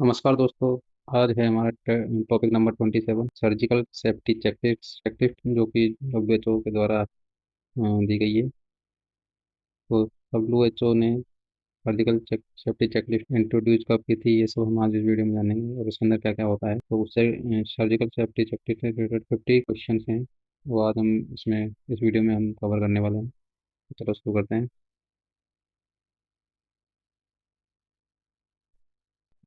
नमस्कार दोस्तों। आज है हमारा topic number 27 surgical safety checklist checklist जो कि डब्ल्यू एच ओ के द्वारा दी गई है। तो डब्ल्यू एच ओ ने सर्जिकल सेफ्टी चेकलिस्ट इंट्रोड्यूस कब की थी, ये सब हम आज इस वीडियो में जानेंगे और उसके अंदर क्या क्या होता है। तो उससे सर्जिकल सेफ्टी चेकलिस्ट से रिलेटेड 50 क्वेश्चन हैं, वो आज हम इसमें इस वीडियो में हम कवर करने वाले हैं। तो चलो शुरू करते हैं।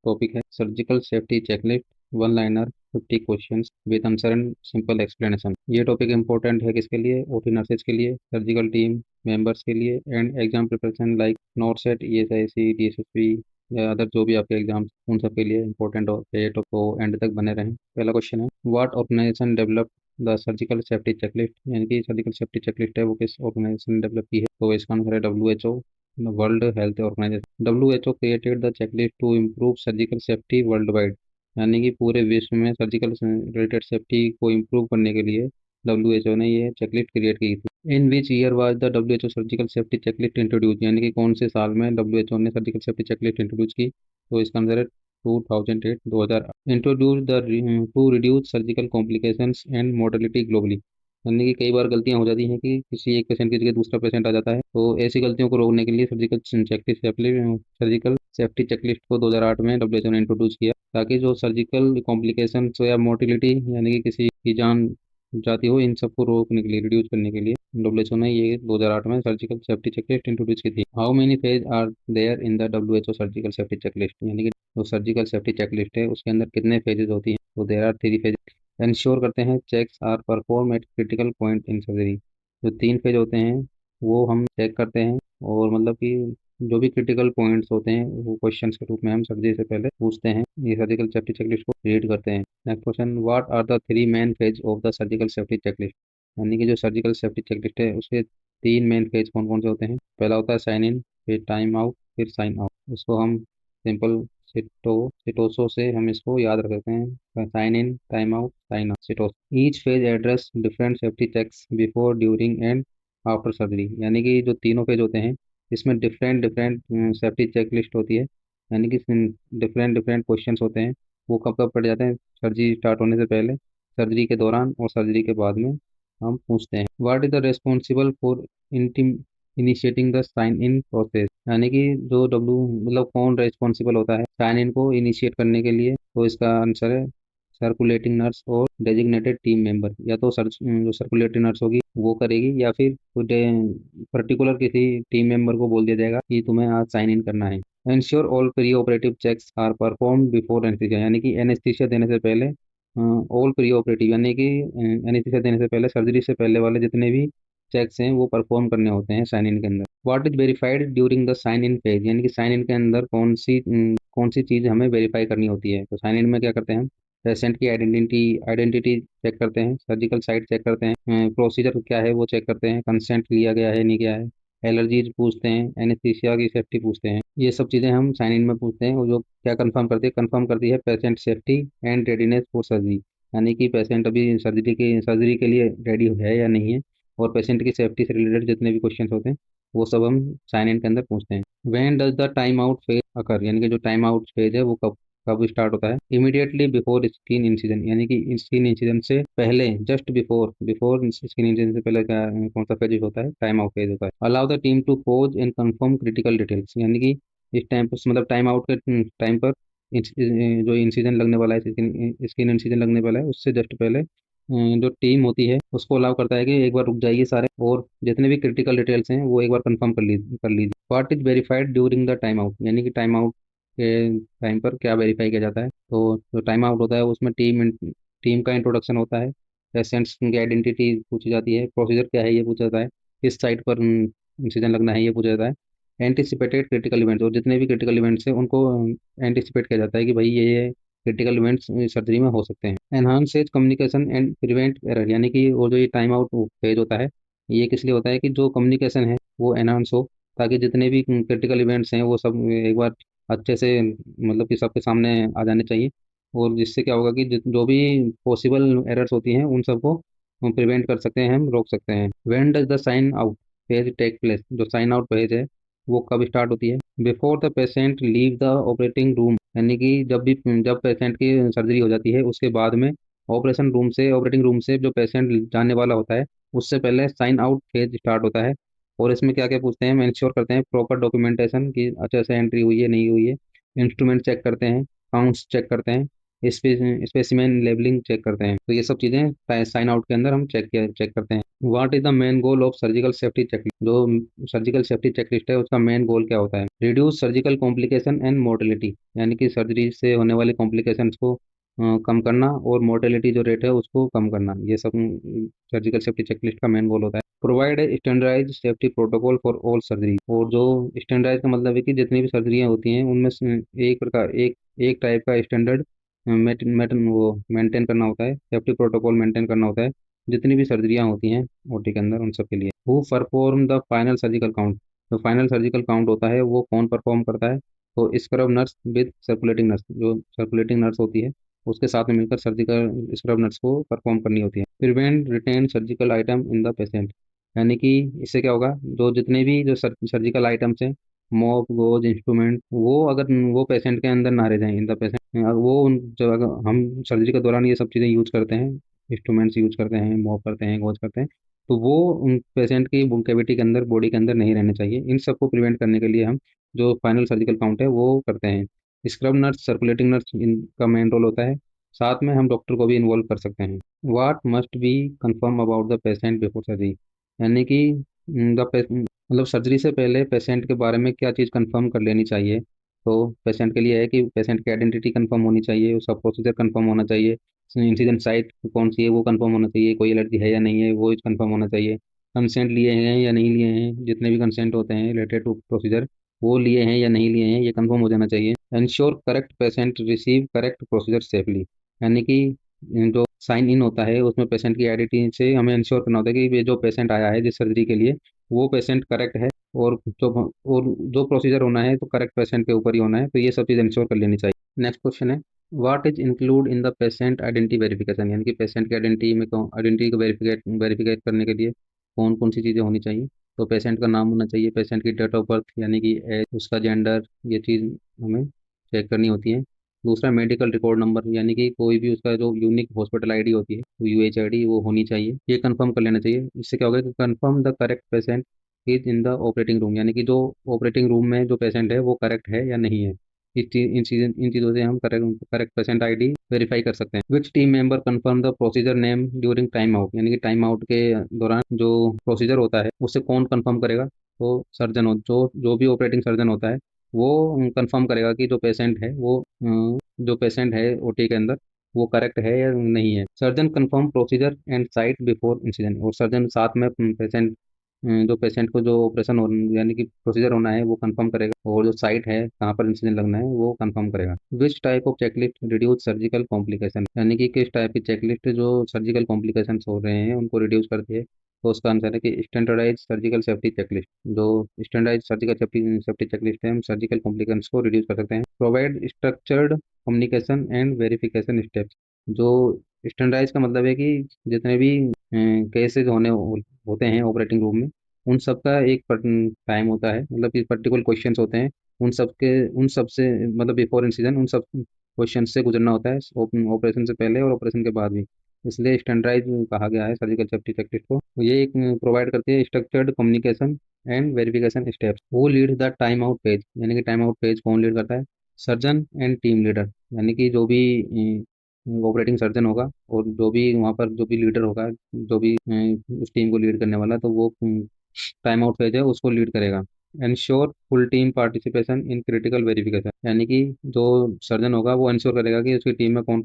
टॉपिक है surgical safety checklist, one liner, 50 questions with answer and simple explanation. ये टॉपिक इंपॉर्टेंट है किसके लिए? ओटी नर्सेज के लिए, सर्जिकल टीम मेंबर्स के लिए and exam preparation like not set, ESIC, DSSP या अदर जो भी आपके एग्जाम्स उन सब के लिए इंपॉर्टेंट है। ये तो एंड तक बने रहें। पहला क्वेश्चन है, what organization develop the surgical safety checklist, यानी कि सर्जिकल सेफ्टी चेकलिस्ट है वो किस ऑर्गेनाइजेशन ने डेवलप की है? तो इसका आंसर है W H O, world health organization. WHO created the checklist to improve surgical safety world wide, यानी कि पूरे विश्व में सर्जिकल रिलेटेड सेफ्टी को इम्प्रूव करने के लिए WHO ने ये चेकलिस्ट क्रिएट की थी। In which year was the WHO surgical safety checklist introduce, यानी कि कौन से साल में WHO ने सर्जिकल सेफ्टी चेकलिस्ट इंट्रोड्यूस की? तो इसका आंसर है 2008, 2000। Introduce the two reduce surgical complications and mortality globally, यानी कि कई बार गलतियां हो जाती हैं कि किसी एक पेशेंट की जगह दूसरा पेशेंट आ जाता है। तो ऐसी गलतियों को रोकने के लिए सर्जिकल सेफ्टी चेकलिस्ट को 2008 में WHO ने इंट्रोड्यूस किया, ताकि जो सर्जिकल कॉम्प्लिकेशन या मोर्टिलिटी यानी कि किसी की जान जाती हो, इन सबको रोकने के लिए, रिड्यूस करने के लिए WHO ने ये 2008 में सर्जिकल सेफ्टी चेकलिस्ट इंट्रोड्यूस की थी। How many phase are there in the WHO surgical safety checklist, यानी कि जो सर्जिकल सेफ्टी चेकलिस्ट है उसके अंदर कितने फेजेस होती हैं? तो देयर आर 3 फेज। इंश्योर करते हैं checks are perform at critical point in surgery, जो 3 फेज होते हैं वो हम चेक करते हैं, और मतलब कि जो भी क्रिटिकल पॉइंट्स होते हैं वो क्वेश्चंस के रूप में हम सर्जरी से पहले पूछते हैं। ये सर्जिकल सेफ्टी चेकलिस्ट को रीड करते हैं। Next question, what are the 3 main phase of the surgical safety checklist, यानी कि जो सर्जिकल सेफ्टी चेकलिस्ट है उसके 3 मेन फेज कौन कौन से होते हैं? पहला होता है साइन इन, फिर टाइम आउट, फिर साइन आउट। इसको हम सिंपल सिटोसो से हम इसको याद रख सकते हैं, sign in, time out, sign out, सिटोसो। Each phase address different safety checks before, during and after surgery, यानी कि जो तीनों फेज होते हैं इसमें different different safety check list होती है, यानी कि डिफरेंट डिफरेंट क्वेश्चंस होते हैं। वो कब कब पड़ जाते हैं? सर्जरी स्टार्ट होने से पहले, सर्जरी के दौरान और सर्जरी के बाद में हम पूछते हैं। What is the responsible for initiating the sign in process, यानी कि जो डब्लू मतलब कौन रेस्पॉन्सिबल होता है साइन इन को इनिशिएट करने के लिए? तो इसका आंसर है सर्कुलेटिंग नर्स और डेजिग्नेटेड टीम मेंबर। या तो जो सर्कुलेटिंग नर्स होगी वो करेगी, या फिर कोई पर्टिकुलर किसी टीम मेंबर को बोल दिया जाएगा कि तुम्हें आज साइन इन करना है। Ensure all pre operative checks are perform before anaesthesia, यानी कि एनेस्थीसिया देने से पहले ऑल प्री ऑपरेटिव, यानी कि एनेस्थीसिया देने से पहले, सर्जरी से पहले वाले जितने भी चेक्स हैं वो परफॉर्म करने होते हैं साइन इन के अंदर। What is verified during the sign in phase, यानी कि साइन इन के अंदर कौन सी चीज़ हमें वेरीफाई करनी होती है? तो साइन इन में क्या करते हैं हम? पेशेंट की आइडेंटिटी आइडेंटिटी चेक करते हैं, सर्जिकल साइट चेक करते हैं, प्रोसीजर क्या है वो चेक करते हैं, कंसेंट लिया गया है नहीं गया है, एलर्जीज पूछते हैं, एनेस्थीसिया की सेफ्टी पूछते हैं। ये सब चीज़ें हम साइन इन में पूछते हैं, और जो क्या कंफर्म करती है patient safety and readiness for surgery, यानी कि पेशेंट अभी सर्जरी के लिए रेडी है या नहीं है, और पेशेंट की सेफ्टी से रिलेटेड जितने भी क्वेश्चन होते हैं वो सब हम साइन इन के अंदर पूछते हैं। When does the time out phase occur, यानी कि जो टाइम आउट फेज है वो कब कब स्टार्ट होता है? इमीडिएटली बिफोर स्किन इंसिजन, यानी कि स्किन इंसिजन से पहले, just before before skin incision से पहले क्या कौन सा फेज होता है? टाइम आउट फेज होता है। Allow the team to pause and confirm critical details, यानी कि इस टाइम पर मतलब टाइम आउट के टाइम पर जो इंसिजन लगने वाला है, स्किन इंसिजन लगने वाला है उससे जस्ट पहले जो टीम होती है उसको अलाउ करता है कि एक बार रुक जाइए सारे, और जितने भी क्रिटिकल डिटेल्स हैं वो एक बार कंफर्म कर लीजिए। What is verified during the time out, यानी कि टाइम आउट के टाइम पर क्या वेरीफाई किया जाता है? तो जो टाइम आउट होता है उसमें टीम का इंट्रोडक्शन होता है, पेशेंट्स की आइडेंटिटी पूछी जाती है, प्रोसीजर क्या है ये पूछा जाता है, किस साइट पर इंसिजन लगना है ये पूछा जाता है, एंटिसिपेटेड क्रिटिकल इवेंट्स, और जितने भी क्रिटिकल इवेंट्स हैं उनको एंटिसिपेट किया जाता है कि भाई ये क्रिटिकल इवेंट्स सर्जरी में हो सकते हैं। Enhances communication and prevent error, यानी कि वो जो ये टाइम आउट फेज होता है ये किस लिए होता है? कि जो कम्युनिकेशन है वो एनहांस हो, ताकि जितने भी क्रिटिकल इवेंट्स हैं वो सब एक बार अच्छे से मतलब कि सबके सामने आ जाने चाहिए, और जिससे क्या होगा कि जो भी पॉसिबल एरर्स होती हैं उन सबको हम प्रिवेंट कर सकते हैं, हम रोक सकते हैं। When does the sign out phase take place, जो साइन आउट फेज है वो कब स्टार्ट होती है? Before the patient leave the operating room, यानी कि जब पेशेंट की सर्जरी हो जाती है उसके बाद में ऑपरेटिंग रूम से जो पेशेंट जाने वाला होता है उससे पहले साइन आउट फेज स्टार्ट होता है। और इसमें क्या क्या पूछते हैं, हम इंश्योर करते हैं प्रॉपर डॉक्यूमेंटेशन की अच्छे से एंट्री हुई है नहीं हुई है, इंस्ट्रूमेंट चेक करते हैं, काउंट्स चेक करते हैं, स्पेसिमेन लेबलिंग चेक करते हैं। तो ये सब चीज़ें साइन आउट के अंदर हम चेक करते हैं। What is the main goal of surgical safety checklist, जो सर्जिकल सेफ्टी चेकलिस्ट है उसका मेन गोल क्या होता है? Reduce surgical complication and mortality, यानी कि सर्जरी से होने वाले कॉम्प्लिकेशंस को कम करना और मोर्टेलिटी जो रेट है उसको कम करना, ये सब सर्जिकल सेफ्टी चेकलिस्ट का मेन गोल होता है। Provide a standardise safety protocol for all surgery, और जो स्टैंडर्डाइज का मतलब है कि जितनी भी सर्जरियाँ होती हैं उनमें से एक टाइप का स्टैंडर्ड वो मेंटेन करना होता है, सेफ्टी प्रोटोकॉल मेंटेन करना होता है जितनी भी सर्जरियाँ होती हैं ओटी के अंदर उन सब के लिए। Who perform the final surgical count, जो फाइनल सर्जिकल काउंट होता है वो कौन परफॉर्म करता है? तो scrub nurse with circulating nurse, जो सर्कुलेटिंग नर्स होती है उसके साथ में मिलकर सर्जिकल स्क्रब नर्स को परफॉर्म करनी होती है। Prevent retain surgical item in the patient, यानी कि इससे क्या होगा, जो जितने भी जो सर्जिकल आइटम्स हैं, मॉप गोज इंस्ट्रूमेंट, वो अगर वो पेशेंट के अंदर ना रह जाएं इन द पेशेंट, वो उन जब अगर हम सर्जरी के दौरान ये सब चीज़ें यूज करते हैं, इंस्ट्रूमेंट्स यूज करते हैं, मॉप करते हैं, गोज करते हैं, तो वो उन पेशेंट की कैविटी के अंदर बॉडी के अंदर नहीं रहने चाहिए। इन सबको प्रिवेंट करने के लिए हम जो फाइनल सर्जिकल काउंट है वो करते हैं। स्क्रब नर्स सर्कुलेटिंग नर्स इनका मेन रोल होता है, साथ में हम डॉक्टर को भी इन्वॉल्व कर सकते हैं। What must be confirm about the patient before surgery, यानी कि मतलब सर्जरी से पहले पेशेंट के बारे में क्या चीज़ कंफर्म कर लेनी चाहिए। तो पेशेंट के लिए है कि पेशेंट की आइडेंटिटी कंफर्म होनी चाहिए, उसका प्रोसीजर कंफर्म होना चाहिए, इंसिडेंट साइट कौन सी है वो कंफर्म होना चाहिए, कोई एलर्जी है या नहीं है वो कंफर्म होना चाहिए, कंसेंट लिए हैं या नहीं लिए हैं, जितने भी कंसेंट होते हैं रिलेटेड टू प्रोसीजर वो लिए हैं या नहीं लिए हैं ये कंफर्म हो जाना चाहिए। Ensure correct patient receive correct procedure safely, यानी कि जो साइन इन होता है उसमें पेशेंट की आइडेंटिटी से हमें इंश्योर करना होता है कि ये जो पेशेंट आया है जिस सर्जरी के लिए वो पेशेंट करेक्ट है, और जो प्रोसीजर होना है तो करेक्ट पेशेंट के ऊपर ही होना है, तो ये सब चीज़ इंश्योर कर लेनी चाहिए। नेक्स्ट क्वेश्चन है, what is include in the patient identity verification, यानी कि पेशेंट की आइडेंटिटी को वेरीफिकेट करने के लिए कौन कौन सी चीज़ें होनी चाहिए? तो पेशेंट का नाम होना चाहिए, पेशेंट की डेट ऑफ बर्थ यानी कि एज, उसका जेंडर, ये चीज़ हमें चेक करनी होती है। दूसरा मेडिकल रिकॉर्ड नंबर, यानी कि कोई भी उसका जो यूनिक हॉस्पिटल आईडी होती है वो यूएच आईडी वो होनी चाहिए, ये कंफर्म कर लेना चाहिए। इससे क्या होगा कि confirm the correct patient is in the operating room, यानी कि जो ऑपरेटिंग रूम में जो पेशेंट है वो करेक्ट है या नहीं है। इन चीज़ों से हम correct correct patient ID verify कर सकते हैं। Which team member confirm the procedure name during time out, यानी कि टाइम आउट के दौरान जो प्रोसीजर होता है उसे कौन कंफर्म करेगा? तो सर्जन हो, जो भी ऑपरेटिंग सर्जन होता है वो कंफर्म करेगा कि जो पेशेंट है ओटी के अंदर वो करेक्ट है या नहीं है। Surgeon confirm procedure and site before incident, और सर्जन साथ में जो पेशेंट को जो ऑपरेशन हो यानी कि प्रोसीजर होना है वो कंफर्म करेगा, और जो साइट है कहाँ पर इंसिडेंट लगना है वो कंफर्म करेगा। Which type of checklist reduce surgical complication, यानी कि किस टाइप की चेकलिस्ट जो सर्जिकल कॉम्प्लिकेशन हो रहे हैं उनको रिड्यूस करती है? तो उसका आंसर है कि स्टैंडर्डाइज सर्जिकल सेफ्टी चेकलिस्ट, जो standardise surgical safety safety checklist है हम सर्जिकल कॉम्प्लिकेशंस को रिड्यूस कर सकते हैं। Provide structured communication and verification steps, जो स्टैंडर्डाइज का मतलब है कि जितने भी केसेज होते हैं ऑपरेटिंग रूम में उन सब का एक टाइम होता है, मतलब कि पर्टिकुलर क्वेश्चंस होते हैं, उन सब से मतलब बिफोर इंसिजन उन सब क्वेश्चन से गुजरना होता है ऑपरेशन से पहले और ऑपरेशन के बाद भी, इसलिए स्टैंडर्डाइज कहा गया है सर्जिकल सेफ्टी चेकलिस्ट को। तो ये एक प्रोवाइड करती है structured communication and verification steps. वो lead the time out phase, यानी कि टाइम आउट पेज कौन लीड करता है? सर्जन एंड टीम लीडर, यानी कि जो भी ऑपरेटिंग सर्जन होगा और जो भी वहाँ पर जो भी लीडर होगा, जो भी उस टीम को लीड करने वाला, तो वो टाइम आउट फेज है उसको लीड करेगा। Ensure full team participation in critical verification, यानी कि जो सर्जन होगा वो इंश्योर करेगा कि उसकी टीम में कौन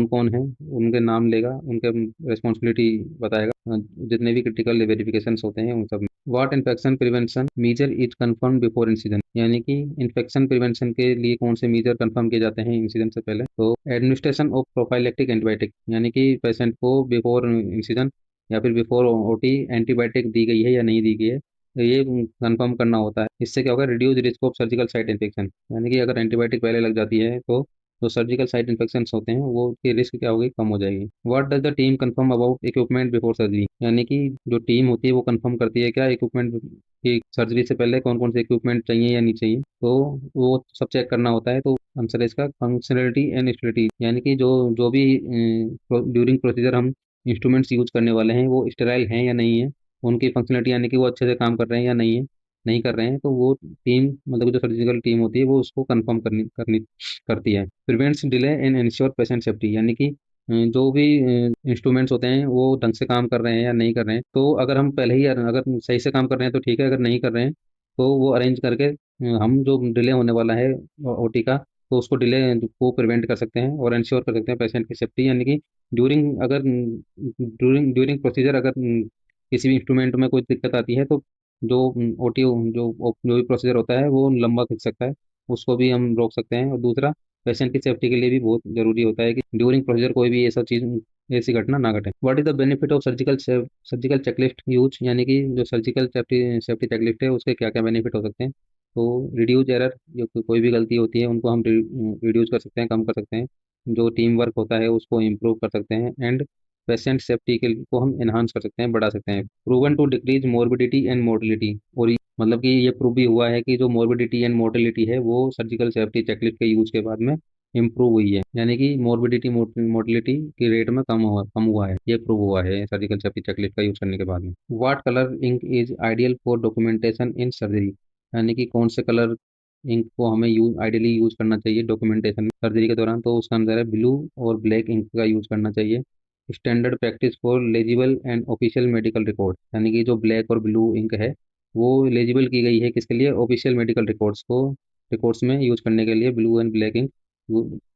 कौन है, उनके नाम लेगा, उनके रिस्पॉन्सिबिलिटी बताएगा जितने भी क्रिटिकल वेरिफिकेशन होते हैं उन सब में। What infection prevention measure is confirm before incident, यानी कि इन्फेक्शन प्रिवेंशन के लिए कौन से मीजर कंफर्म किए जाते हैं इंसिडेंट से पहले? तो एडमिनिस्ट्रेशन ऑफ प्रोफाइलेक्टिक एंटीबायोटिक, यानी कि पेशेंट को बिफोर इंसिडेंट या फिर बिफोर ओटी एंटीबायोटिक दी गई है या नहीं दी गई है, तो ये कंफर्म करना होता है। इससे क्या होगा, reduce risk of surgical site infection, यानी कि अगर एंटीबायोटिक पहले लग जाती है तो जो सर्जिकल साइट इन्फेक्शन होते हैं वो की रिस्क क्या होगी, कम हो जाएगी। What does the team confirm about equipment before surgery, यानी कि जो टीम होती है वो कंफर्म करती है क्या इक्विपमेंट की सर्जरी से पहले कौन कौन से इक्विपमेंट चाहिए या नहीं चाहिए, तो वो सब चेक करना होता है। तो आंसर है इसका फंक्शनलिटी एंड स्टेरिलिटी, यानी कि जो जो भी ड्यूरिंग प्रोसीजर हम इंस्ट्रूमेंट्स यूज करने वाले हैं वो स्टेराइल हैं या नहीं है, उनकी फंक्शनलिटी यानी कि वो अच्छे से काम कर रहे हैं या नहीं है, नहीं कर रहे हैं, तो वो टीम मतलब जो सर्जिकल टीम होती है वो उसको कंफर्म करनी करनी करती है। Prevents delay and ensure patient safety, यानी कि जो भी इंस्ट्रूमेंट्स होते हैं वो ढंग से काम कर रहे हैं या नहीं कर रहे हैं, तो अगर हम पहले ही अगर सही से काम कर रहे हैं तो ठीक है, अगर नहीं कर रहे हैं तो वो अरेंज करके हम जो डिले होने वाला है ओटी का, तो उसको डिले को प्रिवेंट कर सकते हैं और इंश्योर कर सकते हैं पेशेंट की सेफ्टी, यानी कि ड्यूरिंग अगर ड्यूरिंग ड्यूरिंग प्रोसीजर अगर किसी भी इंस्ट्रूमेंट में कोई दिक्कत आती है तो जो ओटी जो भी प्रोसीजर होता है वो लंबा खिंच सकता है, उसको भी हम रोक सकते हैं। और दूसरा पेशेंट की सेफ्टी के लिए भी बहुत जरूरी होता है कि ड्यूरिंग प्रोसीजर कोई भी ऐसा चीज ऐसी घटना ना घटे। What is the benefit of surgical checklist use, यानी कि जो सर्जिकल सेफ्टी सेफ्टी चेकलिस्ट है उसके क्या क्या बेनिफिट हो सकते हैं, तो रिड्यूज एरर, जो कोई भी गलती होती है उनको हम रिड्यूस कर सकते हैं, कम कर सकते हैं, जो टीम वर्क होता है उसको इम्प्रूव कर सकते हैं, एंड पेशेंट सेफ्टी के को हम एनहांस कर सकते हैं, बढ़ा सकते हैं। Proven to decrease morbidity and mortality, और मतलब कि ये प्रूव भी हुआ है कि जो मोर्बिडिटी एंड मोर्टिलिटी है वो सर्जिकल सेफ्टी चेकलिस्ट के यूज के बाद में इम्प्रूव हुई है, यानी कि मोर्बिडिटी मोर्टिलिटी की रेट में कम हुआ है, ये प्रूव हुआ है सर्जिकल सेफ्टी चेकलिस्ट का यूज करने के बाद में। What colour ink is ideal for documentation in surgery, यानी कि कौन से कलर इंक को हमें आइडियली यूज करना चाहिए डॉक्यूमेंटेशन सर्जरी के दौरान, तो उसका आंसर है ब्लू और ब्लैक इंक का यूज करना चाहिए। Standard practice for legible and official medical record, यानी कि जो ब्लैक और ब्लू इंक है वो लेजिबल की गई है किसके लिए, ऑफिशियल मेडिकल रिकॉर्ड्स में यूज करने के लिए ब्लू एंड ब्लैक इंक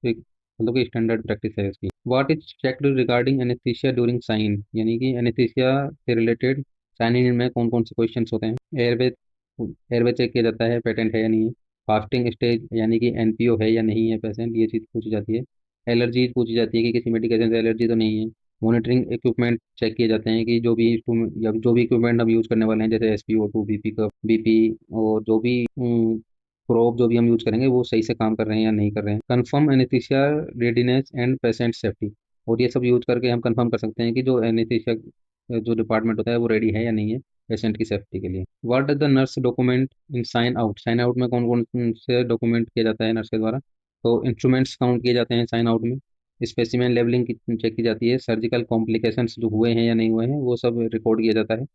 एक मतलब कि स्टैंडर्ड प्रैक्टिस है इसकी। What is checked regarding anaesthesia during sign, यानी कि एनेस्थीसिया से रिलेटेड साइन इन में कौन कौन से क्वेश्चन होते हैं। एयरवे एयरवे चेक किया जाता है, पेटेंट है या नहीं है। फास्टिंग स्टेज यानी कि एनपीओ है या नहीं है पेशेंट, ये चीज़ पूछी जाती है। एलर्जीज पूछी जाती है कि किसी मेडिकेशन से एलर्जी तो नहीं है। मॉनिटरिंग इक्विपमेंट चेक किए जाते हैं कि जो भी इंस्ट्रूमेंट या जो भी इक्विपमेंट हम यूज़ करने वाले हैं जैसे SpO2 बीपी का बीपी और जो भी प्रोब जो भी हम यूज करेंगे वो सही से काम कर रहे हैं या नहीं कर रहे हैं। Confirm anaesthesia readiness and patient safety, और ये सब यूज करके हम कंफर्म कर सकते हैं कि जो एनेस्थीसिया जो डिपार्टमेंट होता है वो रेडी है या नहीं है पेशेंट की सेफ्टी के लिए। What does the nurse document in sign out, sign out में कौन कौन से डॉक्यूमेंट किया जाता है नर्स के द्वारा, तो इंस्ट्रूमेंट्स काउंट किए जाते हैं साइन आउट में। स्पेसिमेन लेवलिंग की चेक की जाती है, सर्जिकल कॉम्प्लिकेशंस जो हुए हैं या नहीं हुए हैं वो सब रिकॉर्ड किया जाता है।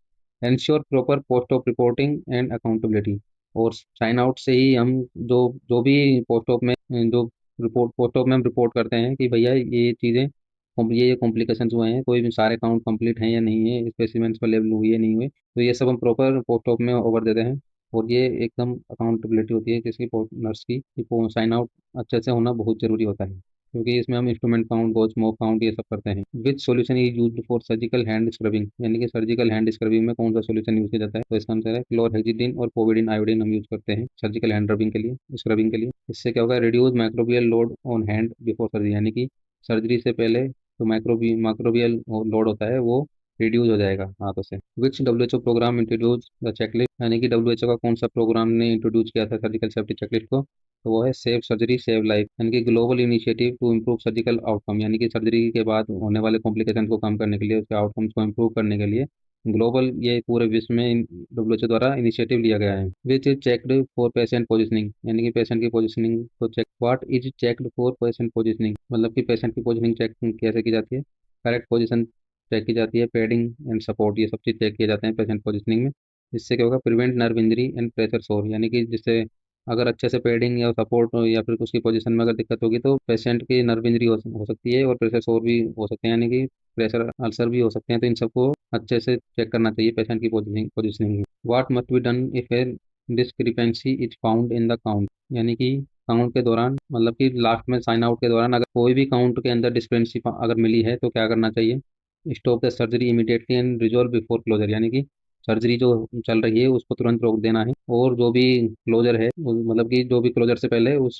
Ensure proper post of reporting and accountability, और साइन आउट से ही हम जो जो भी पोस्ट ऑफ में जो रिपोर्ट पोस्ट ऑफ में हम रिपोर्ट करते हैं कि भैया ये चीज़ें ये कॉम्प्लिकेशंस हुए हैं, कोई भी सारे काउंट कंप्लीट हैं या नहीं है, स्पेसिमेंट्स पर लेवल हुई है नहीं हुए, तो ये सब हम प्रॉपर पोस्ट ऑफ में ओवर देते हैं। और ये एकदम अकाउंटेबिलिटी होती है किसकी, नर्स की, साइन आउट अच्छे से होना बहुत जरूरी होता है क्योंकि इसमें हम instrument count gauze mop count ये सब करते हैं। Which solution is used for surgical hand scrubbing, यानी कि सर्जिकल हैंड स्क्रबिंग में कौन सा सॉल्यूशन यूज किया जाता है, तो इसका आंसर है क्लोरहेक्सिडिन और पोविडिन आयोडीन हम यूज करते हैं सर्जिकल हैंड रबिंग के लिए, स्क्रबिंग के लिए। इससे क्या होगा, reduce microbial load on hand before surgery, यानी कि सर्जरी से पहले जो माइक्रोबियल लोड होता है वो रिड्यूस हो जाएगा हाथों से। Which WHO program introduce the checklist, यानी कि डब्ल्यूएचओ का कौन सा प्रोग्राम ने इंट्रोड्यूस किया था सर्जिकल सेफ्टी चेकलिस्ट को, तो वो है सेव सर्जरी सेव लाइफ, यानी कि global initiative to improve surgical outcome, यानी कि सर्जरी के बाद होने वाले कॉम्प्लिकेशन को कम करने के लिए, उसके आउटकम्स को इम्प्रूव करने के लिए ग्लोबल ये पूरे विश्व में डब्ल्यूएचओ द्वारा इनिशिएटिव लिया गया है। Which is checked for patient positioning, यानी कि पेशेंट की पोजिशनिंग को check, what is checked for patient positioning, मतलब कि पेशेंट की पोजिशनिंग चेक कैसे की जाती है, करेक्ट पोजिशन चेक की जाती है, पैडिंग एंड सपोर्ट ये सब चीज़ चेक किए जाते हैं पेशेंट पोजिशनिंग में। इससे क्या होगा, prevent nerve injury and pressure सोर, यानी कि जिससे अगर अच्छे से पैडिंग या सपोर्ट या फिर उसकी पोजीशन में अगर दिक्कत होगी तो पेशेंट की नर्व इंजरी हो सकती है और प्रेशर सोर भी हो सकते हैं, यानी कि प्रेशर अल्सर भी हो सकते हैं, तो इन सबको अच्छे से चेक करना चाहिए पेशेंट की positioning. What must be done if A discrepancy is found in the count, यानी कि काउंट के दौरान मतलब कि लास्ट में साइन आउट के दौरान अगर कोई भी काउंट के अंदर डिस्क्रिपेंसी अगर मिली है तो क्या करना चाहिए, stop the surgery immediately and resolve before closure, यानी कि सर्जरी जो चल रही है उसको तुरंत रोक देना है और जो भी क्लोजर है मतलब कि जो भी क्लोजर से पहले उस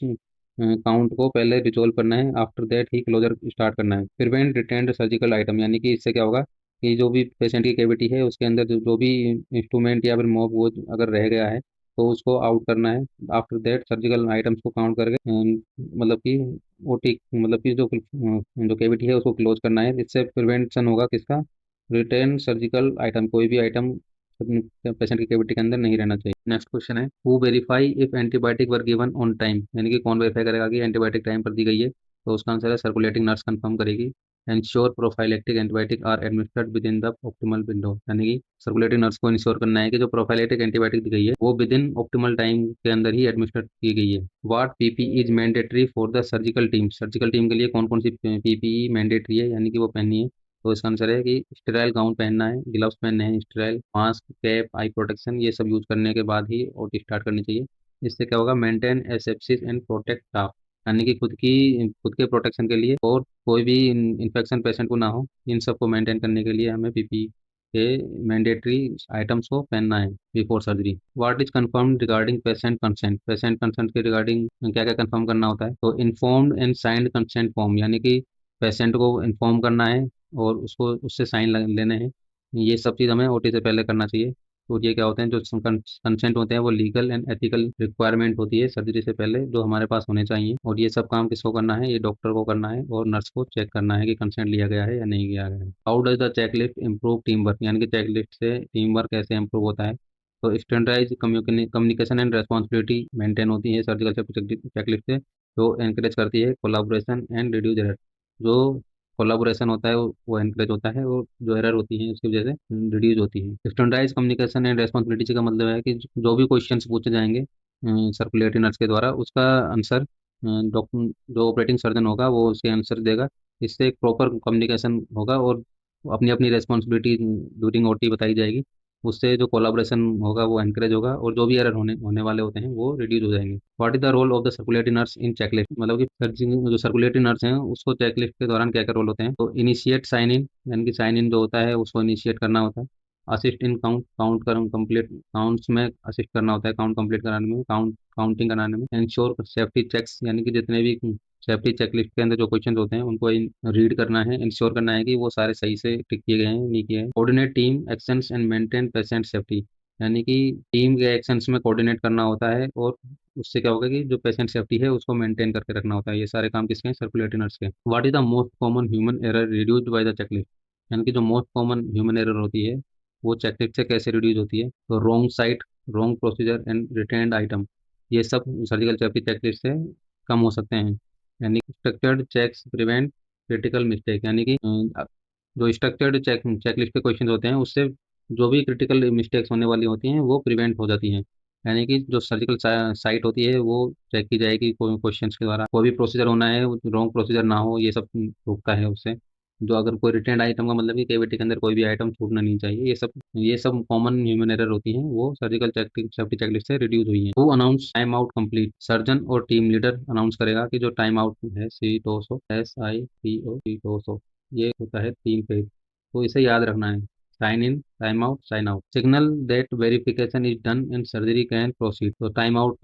काउंट को पहले रिजोल्व करना है, आफ्टर दैट ही क्लोजर स्टार्ट करना है। प्रिवेंट रिटेंड सर्जिकल आइटम, यानी कि इससे क्या होगा कि जो भी पेशेंट की कैविटी है उसके अंदर जो भी इंस्ट्रूमेंट या फिर मॉब वो अगर रह गया है तो उसको आउट करना है। आफ्टर दैट सर्जिकल आइटम्स को काउंट करके मतलब कि ओटी मतलब कि जो केविटी है उसको क्लोज करना है। इससे प्रिवेंशन होगा किसका, रिटेन सर्जिकल आइटम, कोई भी आइटम पेशेंट की केविटी के अंदर नहीं रहना चाहिए। नेक्स्ट क्वेश्चन है, who verify if antibiotic were given on time, यानी कि कौन वेरीफाई करेगा कि एंटीबायोटिक टाइम पर दी गई है। तो उसका आंसर है सर्कुलेटिंग नर्स कंफर्म करेगी। Ensure prophylactic antibiotic are administered within the optimal window, यानी कि सर्कुलेटिंग नर्स को इंश्योर करना है कि जो प्रोफाइलेटिक एंटीबायोटिक दी गई है वो विद इन ऑप्टिमल टाइम के अंदर ही एडमिनिस्टर की गई है। What PP is mandatory for the surgical team, surgical team के लिए कौन कौन सी पीपीई मैंडेटरी है, यानी कि वो पहननी है। तो इसका आंसर है कि स्टेराइल गाउन पहनना है, ग्लव्स पहनने हैं, स्टेराइल मास्क, कैप, आई प्रोटेक्शन, ये सब यूज करने के बाद ही ओटी स्टार्ट करनी चाहिए। इससे क्या होगा, maintain asepsis and protect staff, यानी कि खुद के प्रोटेक्शन के लिए और कोई भी इन्फेक्शन पेशेंट को ना हो, इन सबको मेंटेन करने के लिए हमें पीपी के मैंडेटरी आइटम्स को पहनना है before surgery. What is confirm regarding patient consent, patient consent के रिगार्डिंग क्या क्या कंफर्म करना होता है। तो informed and signed consent form, यानी कि पेशेंट को इन्फॉर्म करना है और उसको उससे साइन लेने हैं। ये सब चीज़ हमें ओटी से पहले करना चाहिए। तो ये क्या होते हैं, जो कंसेंट होते हैं वो लीगल एंड एथिकल रिक्वायरमेंट होती है सर्जरी से पहले जो हमारे पास होने चाहिए। और ये सब काम किसको करना है, ये डॉक्टर को करना है और नर्स को चेक करना है कि कंसेंट लिया गया है या नहीं लिया गया है। How does the checklist improve team work, यानी कि चेकलिस्ट से टीम वर्क कैसे इम्प्रूव होता है। तो standardise communication and responsibility maintain होती है सर्जिकल चेकलिस्ट से, जो एनकरेज करती है कोलाबोरेशन एंड रिड्यूस एरर। जो कोलाबोरेशन होता है वो एनकरेज होता है और जो एरर होती है उसकी वजह से रिड्यूस होती है। स्टैंडर्डाइज कम्युनिकेशन एंड रेस्पॉन्सिबिलिटी का मतलब है कि जो भी क्वेश्चंस पूछे जाएंगे सर्कुलेटरी नर्स के द्वारा, उसका आंसर डॉक्टर जो ऑपरेटिंग सर्जन होगा वो उसके आंसर देगा। इससे एक प्रॉपर कम्युनिकेशन होगा और अपनी अपनी रेस्पॉन्सिबिलिटी ड्यूरिंग ओटी बताई जाएगी। उससे जो कोलाब्रेशन होगा वो एनकरेज होगा और जो भी एरर होने होने वाले होते हैं वो रिड्यूस हो जाएंगे। What is the role of the circulatory nurse in checklist, मतलब कि सर्जिंग जो सर्कुलेटरी नर्स हैं उसको चेकलिस्ट के दौरान क्या क्या रोल होते हैं। तो इनिशिएट साइन इन, यानी कि साइन इन जो होता है उसको इनिशिएट करना होता है। असिस्ट इन काउंट, काउंट कर कंप्लीट काउंट्स में असिस्ट करना होता है, काउंट कंप्लीट कराने में, काउंटिंग कराने में। इंश्योर सेफ्टी चेक्स, यानी कि जितने भी सेफ्टी चेकलिस्ट के अंदर जो क्वेश्चन होते हैं उनको रीड करना है, इंश्योर करना है कि वो सारे सही से टिक किए गए हैं नहीं किए हैं। Coordinate team actions and maintain patient safety, यानी कि टीम के एक्शंस में कोऑर्डिनेट करना होता है और उससे क्या होगा कि जो पेशेंट सेफ्टी है उसको मेंटेन करके रखना होता है। ये सारे काम किसके हैं, सर्कुलेटरी नर्स के। What is the most common human error reduced by the checklist, यानी कि जो मोस्ट कॉमन ह्यूमन एरर होती है वो चेकलिस्ट से कैसे रिड्यूस होती है। तो wrong site, wrong procedure and retained item, ये सब सर्जिकल सेफ्टी चेकलिस्ट से कम हो सकते हैं। यानी structured checks prevent critical mistake, यानी कि जो स्ट्रक्चर्ड चेकलिस्ट के क्वेश्चन होते हैं उससे जो भी क्रिटिकल मिस्टेक्स होने वाली होती हैं वो प्रिवेंट हो जाती हैं। यानी कि जो सर्जिकल साइट होती है वो चेक की जाएगी कोई क्वेश्चन के द्वारा, कोई भी प्रोसीजर होना है रॉन्ग प्रोसीजर ना हो, ये सब रुकता है उससे। जो अगर कोई रिटेंड आइटम का मतलब कि केविटी के अंदर कोई भी आइटम छूटना नहीं चाहिए, ये सब कॉमन ह्यूमन एरर होती हैं वो सर्जिकल सेफ्टी चेकलिस्ट से रिड्यूस हुई है। Who announce time out complete, surgeon और टीम लीडर अनाउंस करेगा कि जो टाइम आउट है, C200, SITO, ये होता है 3 पेज, तो इसे याद रखना है। Sign in, time out, sign out, signal that verification is done and surgery can proceed. तो टाइम आउट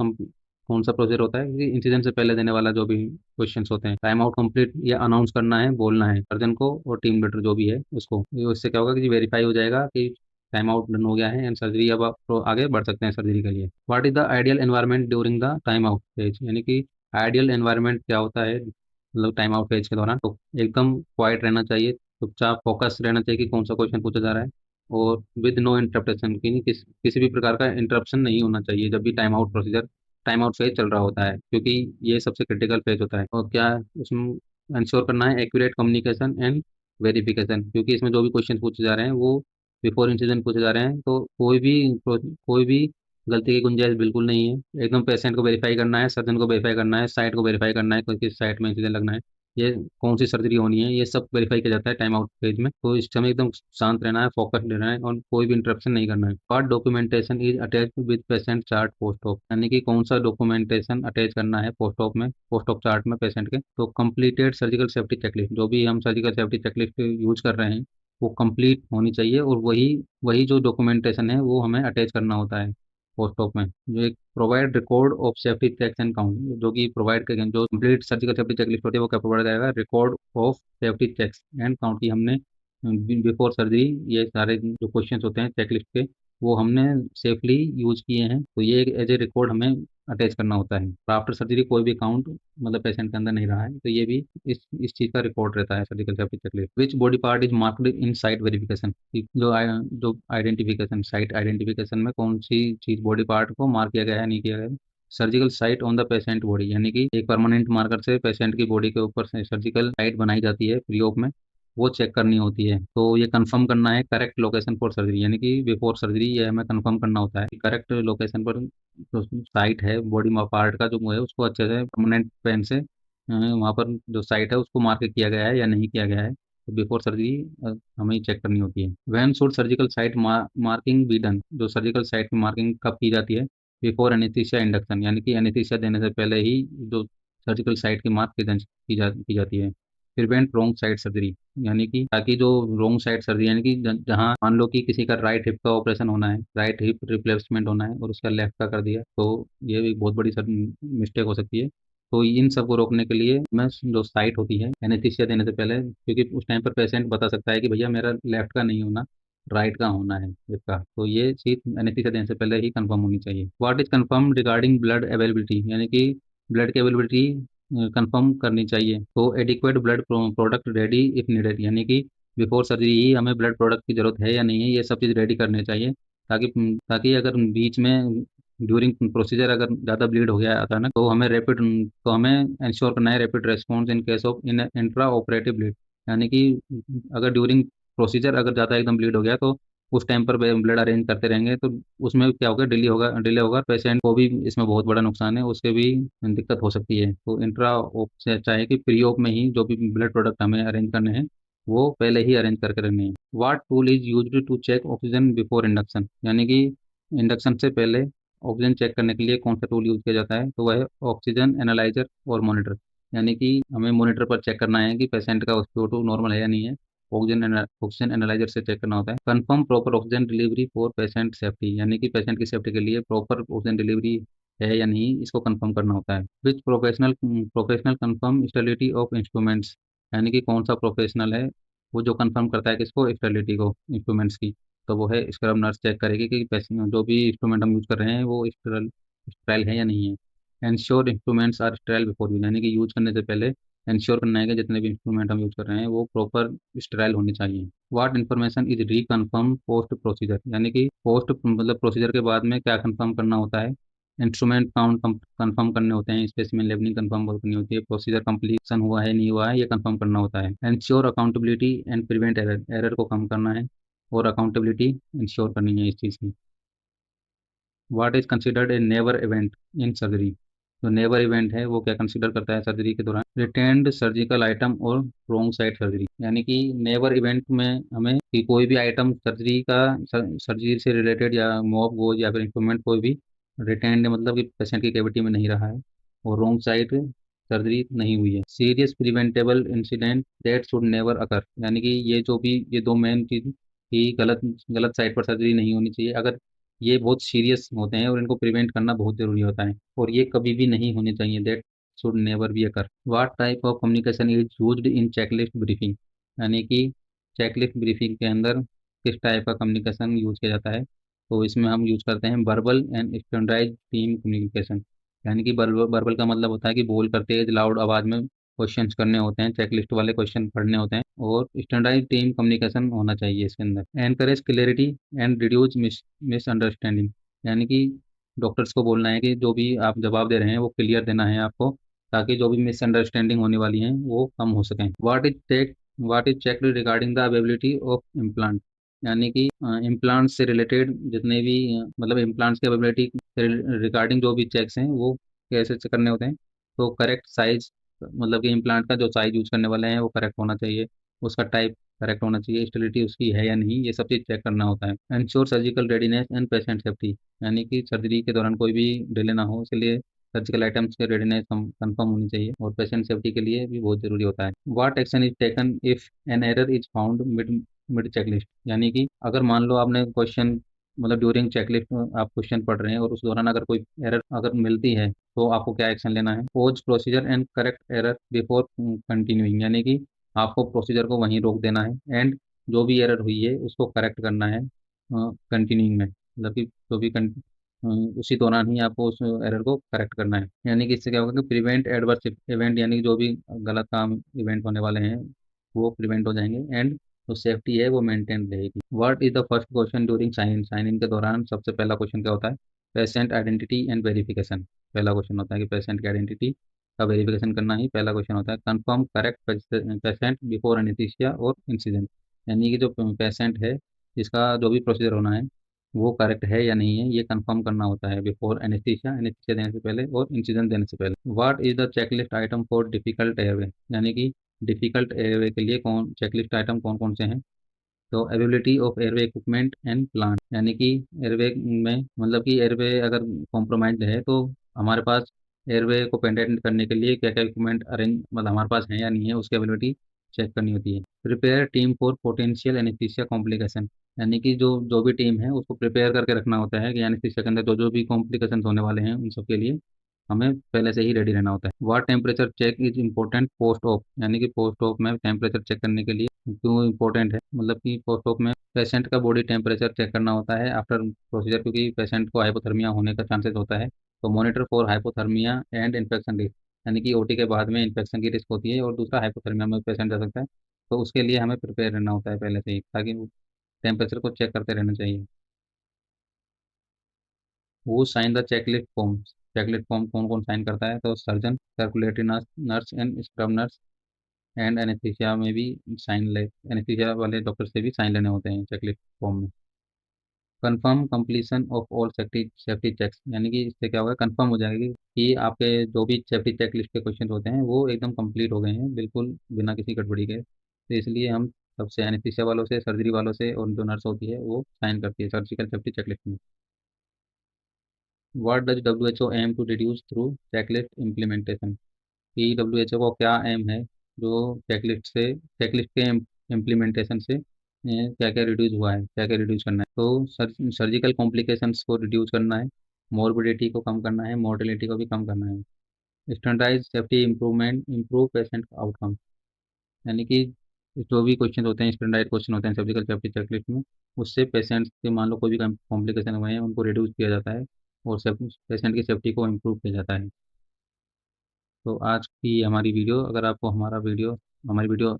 कौन सा प्रोसीजर होता है कि इंसिडेंट से पहले देने वाला जो भी क्वेश्चंस होते हैं। टाइम आउट कंप्लीट या अनाउंस करना है, बोलना है सर्जन को और टीम लीडर जो भी है उसको। इससे क्या होगा कि वेरीफाई हो जाएगा कि टाइम आउट डन हो गया है एंड सर्जरी, अब आप तो आगे बढ़ सकते हैं सर्जरी के लिए। What is the ideal environment during the time out phase, यानी कि आइडियल एनवायरनमेंट क्या होता है मतलब टाइम आउट फेज के दौरान। तो एकदम क्वाइट रहना चाहिए, चुपचाप फोकस रहना चाहिए कि कौन सा क्वेश्चन पूछा जा रहा है और विद नो इंटरप्टेशन की किसी भी प्रकार का इंटरप्शन नहीं होना चाहिए जब भी टाइम आउट फेज चल रहा होता है, क्योंकि ये सबसे क्रिटिकल फेज होता है। और क्या उसमें इंश्योर करना है, एक्यूरेट कम्युनिकेशन एंड वेरिफिकेशन, क्योंकि इसमें जो भी क्वेश्चन पूछे जा रहे हैं वो बिफोर इंसिडेंट पूछे जा रहे हैं, तो कोई भी गलती की गुंजाइश बिल्कुल नहीं है। एकदम पेशेंट को वेरीफाई करना है, सर्जन को वेरीफाई करना है, साइट को वेरीफाई करना है, किस साइट में इंसिडेंट लगना है, ये कौन सी सर्जरी होनी है, ये सब वेरीफाई किया जाता है टाइम आउट फेज में। तो इस समय एकदम शांत रहना है, फोकस रहना है और कोई भी इंटरप्शन नहीं करना है। Part documentation is attach with patient chart post op, यानी कि कौन सा डॉक्यूमेंटेशन अटैच करना है पोस्ट ऑप में, पोस्ट ऑप चार्ट में पेशेंट के। तो कंप्लीटेड सर्जिकल सेफ्टी चेकलिस्ट, जो भी हम सर्जिकल सेफ्टी चेकलिस्ट यूज कर रहे हैं वो कंप्लीट होनी चाहिए और वही वही जो डॉक्यूमेंटेशन है वो हमें अटैच करना होता है पोस्ट ऑप में। जो एक provide record of safety checks and count, जो कि प्रोवाइड करेंगे, जो कंप्लीट सर्जिकल सेफ्टी चेकलिस्ट होती है वो क्या प्रोवाइड करेगा, record of safety checks and count की हमने बिफोर सर्जरी ये सारे जो क्वेश्चंस होते हैं चेकलिस्ट के वो हमने सेफली यूज किए हैं, तो ये एज ए रिकॉर्ड हमें अटैच करना होता है। आफ्टर सर्जरी कोई भी काउंट मतलब पेशेंट के अंदर नहीं रहा है, तो ये भी इस चीज़ का रिकॉर्ड रहता है surgical safety checklist. Which body part is marked in site verification, जो आइडेंटिफिकेशन, साइट आइडेंटिफिकेशन में कौन सी चीज़ बॉडी पार्ट को मार्क किया गया है, नहीं किया गया है। Surgical site on the patient body, यानी कि एक परमानेंट मार्कर से पेशेंट की बॉडी के ऊपर से सर्जिकल साइट बनाई जाती है फ्री ऑफ में, वो चेक करनी होती है। तो ये कंफर्म करना है करेक्ट लोकेशन फॉर सर्जरी, यानी कि बिफोर सर्जरी ये हमें कंफर्म करना होता है कि करेक्ट लोकेशन पर जो साइट है बॉडी पार्ट का जो है उसको अच्छे से परमानेंट पेन से वहाँ पर जो साइट है उसको मार्क किया गया है या नहीं किया गया है। तो बिफोर सर्जरी हमें चेक करनी होती है। When should surgical site marking be done, जो सर्जिकल साइट की मार्किंग कब की जाती है, बिफोर एनेस्थीसिया इंडक्शन, यानी कि एनेस्थीसिया देने से पहले ही जो सर्जिकल साइट की मार्क की जाती है। प्रिवेंट रोंग साइड सर्जरी, यानी कि ताकि जो रोंग साइड सर्जरी, यानी कि जहाँ मान लो कि किसी का राइट हिप का ऑपरेशन होना है, राइट हिप रिप्लेसमेंट होना है और उसका लेफ्ट का कर दिया, तो ये भी बहुत बड़ी मिस्टेक हो सकती है। तो इन सब को रोकने के लिए मैं जो साइट होती है एनेस्थीसिया देने से पहले, क्योंकि उस टाइम पर पेशेंट बता सकता है कि भैया मेरा लेफ्ट का नहीं होना, राइट का होना है इसका, तो ये चीज एनेस्थीसिया देने से पहले ही कंफर्म होनी चाहिए। What is confirm regarding blood availability, यानी कि ब्लड की अवेलेबिलिटी कंफर्म करनी चाहिए। तो adequate blood product ready if needed, यानी कि बिफोर सर्जरी ही हमें ब्लड प्रोडक्ट की जरूरत है या नहीं है, ये सब चीज़ रेडी करनी चाहिए, ताकि अगर बीच में ड्यूरिंग प्रोसीजर अगर ज़्यादा ब्लीड हो गया अचानक, तो हमें इंश्योर करना है rapid response in case of in intra operative bleed, यानी कि अगर ड्यूरिंग प्रोसीजर अगर ज़्यादा एकदम ब्लीड हो गया तो उस टाइम पर ब्लड अरेंज करते रहेंगे तो उसमें क्या होगा, डिले होगा, पेशेंट को भी इसमें बहुत बड़ा नुकसान है, उसके भी दिक्कत हो सकती है। तो इंट्रा ऑप से अच्छा है कि प्री ऑप में ही जो भी ब्लड प्रोडक्ट हमें अरेंज करने हैं वो पहले ही अरेंज करके रखने हैं। What tool is used to check oxygen before induction, यानी कि इंडक्शन से पहले ऑक्सीजन चेक करने के लिए कौन सा टूल यूज किया जाता है, तो वह है ऑक्सीजन एनालाइजर और मॉनिटर, यानी कि हमें मॉनिटर पर चेक करना है कि पेशेंट का CO2 नॉर्मल है या नहीं है, ऑक्सीजन एनालाइजर से चेक करना होता है। Confirm proper oxygen delivery for patient safety, यानी कि पेशेंट की सेफ्टी के लिए प्रॉपर ऑक्सीजन डिलीवरी है या नहीं, इसको कंफर्म करना होता है। Which professional confirm sterility of instruments, यानी कि कौन सा प्रोफेशनल है वो जो कंफर्म करता है किसको, स्टेरिलिटी को इंस्ट्रूमेंट्स की, तो वो है स्क्रब नर्स चेक करेगी कि जो भी इंस्ट्रूमेंट हम यूज कर रहे हैं वो स्टेराइल है या नहीं है। Ensure instruments are sterile before use, यानी कि यूज करने से पहले इंश्योर करना है कि जितने भी इंस्ट्रूमेंट हम यूज कर रहे हैं वो प्रॉपर स्टेराइल होने चाहिए। What information is reconfirm post procedure, यानी कि पोस्ट मतलब प्रोसीजर के बाद में क्या कंफर्म करना होता है, इंस्ट्रूमेंट काउंट कंफर्म करने होते हैं, स्पेसिमेन लेवलिंग कंफर्म करनी होती है, प्रोसीजर कंप्लीशन हुआ है नहीं हुआ है ये कंफर्म करना होता है। Ensure accountability and prevent error को कम करना है और अकाउंटेबिलिटी इंश्योर करनी है इस चीज़ की। What is considered a never event in surgery, जो नेवर इवेंट है वो क्या कंसिडर करता है सर्जरी के दौरान, रिटेन्ड सर्जिकल आइटम और रोंग साइड सर्जरी, यानी कि नेवर इवेंट में हमें कि कोई भी आइटम सर्जरी से रिलेटेड या मॉब गोज या फिर इंस्ट्रूमेंट कोई भी रिटेन्ड मतलब कि पेशेंट की कैविटी में नहीं रहा है और रोंग साइड सर्जरी नहीं हुई है। Serious preventable incident that should never occur, यानी कि ये जो भी ये दो मेन चीज कि गलत गलत साइड पर सर्जरी नहीं होनी चाहिए, अगर ये बहुत सीरियस होते हैं और इनको प्रिवेंट करना बहुत जरूरी होता है और ये कभी भी नहीं होने चाहिए, that should never be occur. What type of communication is used in checklist briefing, यानी कि चेकलिस्ट ब्रीफिंग के अंदर किस टाइप का कम्युनिकेशन यूज किया जाता है, तो इसमें हम यूज करते हैं verbal and standardise team communication, यानी कि वर्बल का मतलब होता है कि बोल कर तेज लाउड आवाज में क्वेश्चंस करने होते हैं, चेकलिस्ट वाले क्वेश्चन पढ़ने होते हैं, और स्टैंडर्डाइज टीम कम्युनिकेशन होना चाहिए इसके अंदर। Encourage clarity and reduce misunderstanding, यानी कि डॉक्टर्स को बोलना है कि जो भी आप जवाब दे रहे हैं वो क्लियर देना है आपको, ताकि जो भी मिसअंडरस्टैंडिंग होने वाली है वो कम हो सकें। What is check regarding the availability of implant, यानी कि इम्प्लांट से रिलेटेड जितने भी मतलब इम्प्लांट्स की अवेबिलिटी रिगार्डिंग जो भी चेक्स हैं वो कैसे चेक करने होते हैं, तो करेक्ट साइज, मतलब कि इम्प्लांट का जो साइज यूज करने वाले हैं वो करेक्ट होना चाहिए, उसका टाइप करेक्ट होना चाहिए, स्टेबिलिटी उसकी है या नहीं, ये सब चीज़ चेक करना होता है। Ensure surgical readiness and patient safety, यानी कि सर्जरी के दौरान कोई भी डिले ना हो, इसलिए सर्जिकल आइटम्स के रेडीनेस कंफर्म होनी चाहिए और पेशेंट सेफ्टी के लिए भी बहुत जरूरी होता है। What action is taken if an error is found mid mid checklist, यानी कि अगर मान लो आपने क्वेश्चन मतलब ड्यूरिंग चेकलिस्ट आप क्वेश्चन पढ़ रहे हैं और उस दौरान अगर कोई एरर अगर मिलती है तो आपको क्या एक्शन लेना है। Pose procedure and correct error before continuing, यानी कि आपको प्रोसीजर को वहीं रोक देना है एंड जो भी एरर हुई है उसको करेक्ट करना है कंटिन्यूइंग में। मतलब कि जो भी उसी दौरान ही आपको उस एरर को करेक्ट करना है। यानी कि इससे क्या होगा कि प्रिवेंट एडवर्स इवेंट, यानी कि जो भी गलत काम इवेंट होने वाले हैं वो प्रिवेंट हो जाएंगे, एंड जो सेफ्टी है वो मेंटेन रहेगी। What is the first question during sign in के दौरान सबसे पहला क्वेश्चन क्या होता है? Patient identity and verification. पहला क्वेश्चन होता है कि पेशेंट की आइडेंटिटी का वेरिफिकेशन करना ही पहला क्वेश्चन होता है। Confirm correct patient before anaesthesia और इंसिडेंट, यानी कि जो पेशेंट है इसका जो भी प्रोसीजर होना है वो करेक्ट है या नहीं है ये कंफर्म करना होता है बिफोर एनेस्थीसिया, एनेस्थीसिया देने से पहले और इंसिजन देने से पहले। What is the checklist item for difficult airway, यानी कि डिफिकल्ट एयरवे के लिए कौन चेकलिस्ट आइटम कौन कौन से हैं? तो availability of airway equipment and plant, यानी कि एयरवे में मतलब कि एयरवे अगर कॉम्प्रोमाइज्ड है तो हमारे पास एयरवे को पेंटेन करने के लिए क्या क्या इक्विपमेंट अरेंज मतलब हमारे पास है या नहीं है उसकी अवेलेबिलिटी चेक करनी होती है। Prepare team for potential anaesthesia complication, यानी कि जो जो भी टीम है उसको प्रिपेयर करके रखना होता है कि एनेस्थीसिया के अंदर जो जो भी कॉम्प्लिकेशन होने वाले हैं उन सब के लिए हमें पहले से ही रेडी रहना होता है। What temperature check is important post op, यानी कि पोस्ट ऑप में टेम्परेचर चेक करने के लिए क्यों इम्पोर्टेंट है? मतलब कि पोस्ट ऑप में पेशेंट का बॉडी टेम्परेचर चेक करना होता है आफ्टर प्रोसीजर, क्योंकि पेशेंट को हाइपोथर्मिया होने का चांसेस होता है। तो monitor for hypothermia and infection risk, यानी कि ओटी के बाद में इन्फेक्शन की रिस्क होती है और दूसरा हाइपोथर्मिया में पेशेंट जा सकता है। तो उसके लिए हमें प्रिपेयर रहना होता है पहले से ही, ताकि टेम्परेचर को चेक करते रहना चाहिए। वो sign the checklist form, checklist form कौन कौन साइन करता है? तो surgeon, circulatory nurse, nurse and scrub nurse, and anaesthesia में भी साइन ले, एनेस्थीसिया वाले डॉक्टर से भी साइन लेने होते हैं चेकलिस्ट फॉर्म में। Confirm completion of all safety safety checks, यानी कि इससे क्या होगा, कंफर्म हो जाएगी कि आपके जो भी सेफ्टी चेक लिस्ट के क्वेश्चन होते हैं वो एकदम कंप्लीट हो गए हैं बिल्कुल बिना किसी गड़बड़ी के। तो इसलिए हम सबसे एनेस्थीसिया वालों से, सर्जरी वालों से, और जो नर्स होती है वो साइन करती है सर्जिकल सेफ्टी चेकलिस्ट में। What does WHO aim to reduce through checklist implementation, कि WHO को क्या एम है जो चेकलिस्ट से, चेकलिस्ट के इम्प्लीमेंटेशन से क्या क्या रिड्यूस हुआ है, क्या क्या रिड्यूस करना है? तो सर्जिकल कॉम्प्लिकेशंस को रिड्यूस करना है, मॉर्बिडिटी को कम करना है, मोर्टेलिटी को भी कम करना है। Standardise safety improvement improve patient outcome, यानी कि जो भी क्वेश्चन होते हैं स्टैंडर्डाइज क्वेश्चन होते हैं सर्जिकल सेफ्टी चेकलिस्ट में, उससे पेशेंट्स के मान लो कोई भी कॉम्प्लिकेशन हुए हैं उनको रिड्यूस किया जाता है और पेशेंट की सेफ्टी को इम्प्रूव किया जाता है। तो आज की हमारी वीडियो, अगर आपको हमारी वीडियो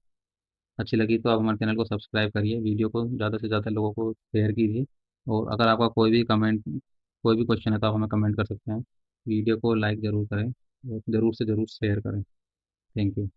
अच्छी लगी तो आप हमारे चैनल को सब्सक्राइब करिए, वीडियो को ज़्यादा से ज़्यादा लोगों को शेयर कीजिए, और अगर आपका कोई भी क्वेश्चन है तो आप हमें कमेंट कर सकते हैं। वीडियो को लाइक ज़रूर करें और ज़रूर से ज़रूर शेयर करें। Thank you.